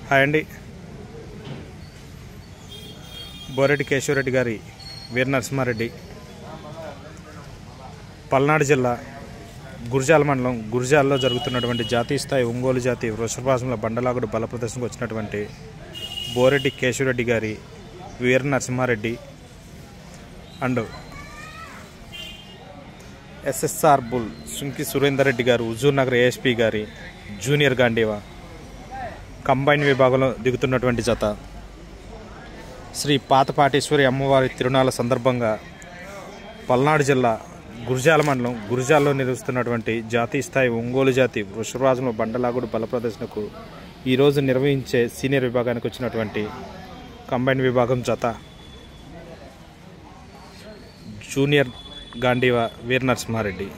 Hi అండి. బోరెడ్డి కేశవరెడ్డి గారి వీర నరసింహారెడ్డి పల్నాడు జిల్లా గురజాల మండలం గురజాలలో జరుగుతున్నటువంటి జాతీయ స్థాయి ఒంగోలు జాతి వృషభాసంలో బండలాగుడు బల ప్రదర్శనకు వచ్చినటువంటి బోరెడ్డి కేశవరెడ్డి గారి వీర నరసింహారెడ్డి అండ్ ఎస్ఎస్ఆర్ బుల్ సుంకి సురేందర్ రెడ్డి గారు హుజూర్ నగర్ ఏఎస్పీ గారి జూనియర్ గాంధీవా కంబైన్ విభాగంలో దిగుతున్నటువంటి జత శ్రీ పాతపాటేశ్వరి అమ్మవారి తిరునాళ్ళ సందర్భంగా పల్నాడు జిల్లా గురజాల మండలం గురజాలలో నిర్వహిస్తున్నటువంటి జాతీయ స్థాయి ఒంగోలు జాతి వృషభరాజంలో బండలాగుడు బల ప్రదర్శనకు ఈరోజు నిర్వహించే సీనియర్ విభాగానికి వచ్చినటువంటి కంబైన్ విభాగం జత జూనియర్ గాంధీవా వీర నరసింహారెడ్డి.